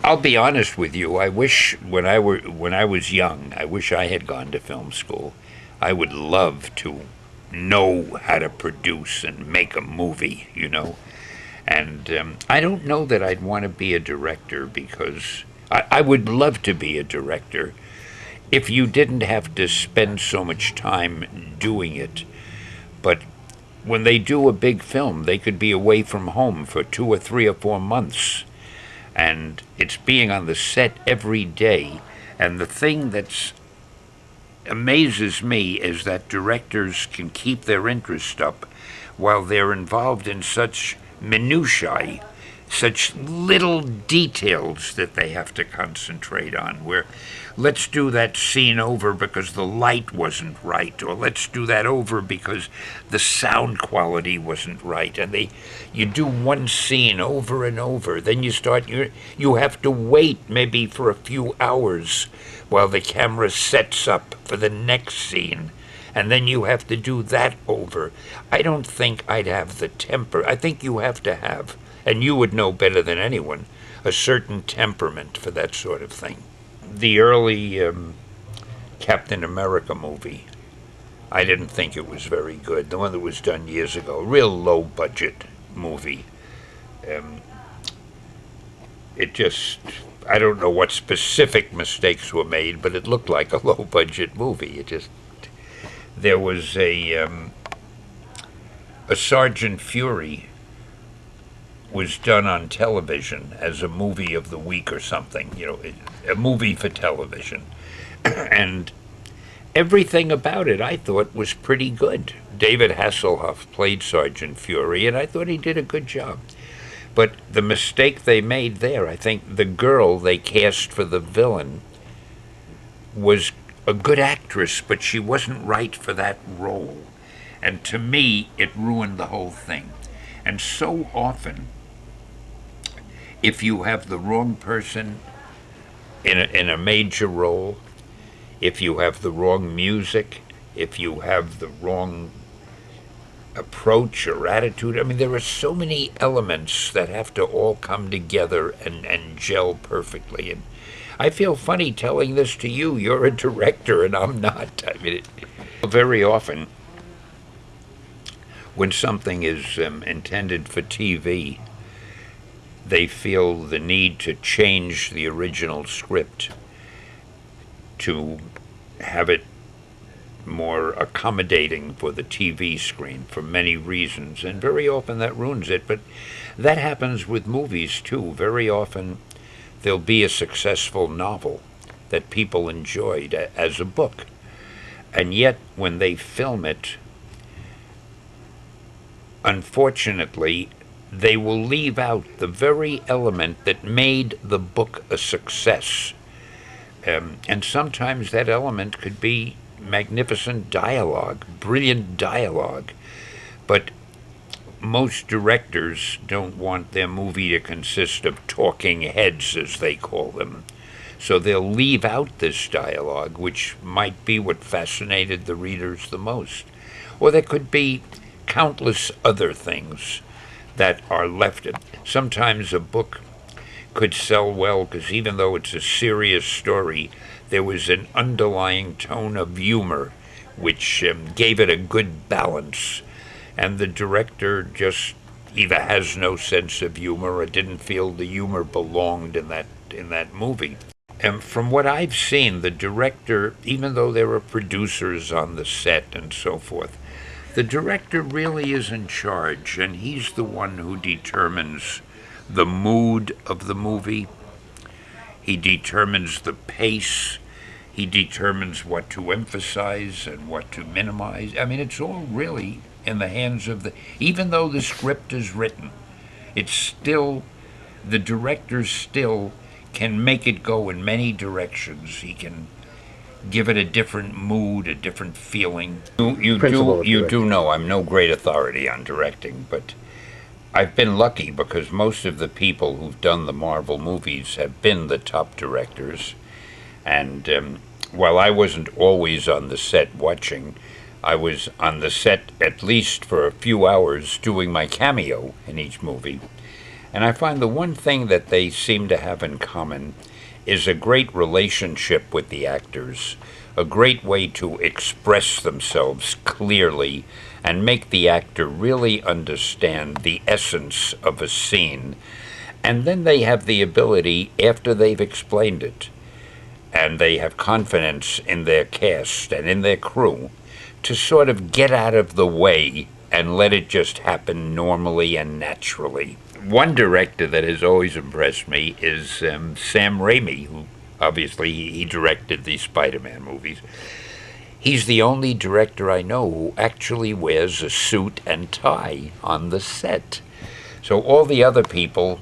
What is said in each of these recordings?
I'll be honest with you. I wish when I was young, I wish I had gone to film school. I would love to know how to produce and make a movie, you know. And I don't know that I'd want to be a director because I would love to be a director if you didn't have to spend so much time doing it. But when they do a big film, they could be away from home for 2 or 3 or 4 months, and it's being on the set every day. And the thing that amazes me is that directors can keep their interest up while they're involved in such minutiae, such little details that they have to concentrate on. Where let's do that scene over because the light wasn't right, or let's do that over because the sound quality wasn't right. And you do one scene over and over, then you have to wait maybe for a few hours while the camera sets up for the next scene, and then you have to do that over. I don't think I'd have the temper. I think you have to have, and you would know better than anyone, a certain temperament for that sort of thing. The early Captain America movie, I didn't think it was very good. The one that was done years ago, real low budget movie. Um, it just, I don't know what specific mistakes were made, but it looked like a low budget movie. There was a Sergeant Fury was done on television as a movie of the week or something, you know, a movie for television. And everything about it I thought was pretty good. David Hasselhoff played Sergeant Fury, and I thought he did a good job. But the mistake they made there, I think the girl they cast for the villain was a good actress, but she wasn't right for that role. And to me, it ruined the whole thing. And so often, if you have the wrong person in a major role, if you have the wrong music, if you have the wrong approach or attitude, I mean, there are so many elements that have to all come together and gel perfectly. And I feel funny telling this to you. You're a director and I'm not. I mean, very often, when something is intended for TV, they feel the need to change the original script to have it more accommodating for the TV screen for many reasons, and very often that ruins it. But that happens with movies too. Very often there'll be a successful novel that people enjoyed as a book, and yet when they film it, unfortunately, they will leave out the very element that made the book a success. And sometimes that element could be magnificent dialogue, brilliant dialogue. But most directors don't want their movie to consist of talking heads, as they call them. So they'll leave out this dialogue, which might be what fascinated the readers the most. Or there could be countless other things that are left. Sometimes a book could sell well because even though it's a serious story, there was an underlying tone of humor which gave it a good balance. And the director just either has no sense of humor or didn't feel the humor belonged in that movie. And from what I've seen, the director, even though there are producers on the set and so forth, the director really is in charge, and he's the one who determines the mood of the movie. He determines the pace. He determines what to emphasize and what to minimize. I mean, it's all really in the hands of even though the script is written, it's still, the director still can make it go in many directions. He can give it a different mood, a different feeling. You do know I'm no great authority on directing, but I've been lucky because most of the people who've done the Marvel movies have been the top directors. And while I wasn't always on the set watching, I was on the set at least for a few hours doing my cameo in each movie. And I find the one thing that they seem to have in common is a great relationship with the actors, a great way to express themselves clearly and make the actor really understand the essence of a scene. And then they have the ability, after they've explained it, and they have confidence in their cast and in their crew, to sort of get out of the way and let it just happen normally and naturally. One director that has always impressed me is Sam Raimi, who obviously he directed the Spider-Man movies. He's the only director I know who actually wears a suit and tie on the set. So all the other people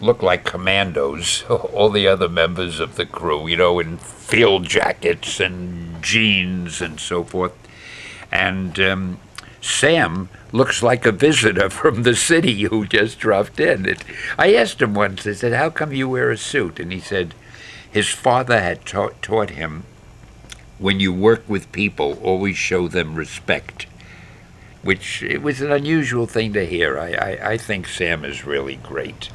look like commandos, all the other members of the crew, in field jackets and jeans and so forth. And Sam looks like a visitor from the city who just dropped in. I asked him once, I said, how come you wear a suit? And he said his father had taught him, when you work with people, always show them respect, which it was an unusual thing to hear. I think Sam is really great.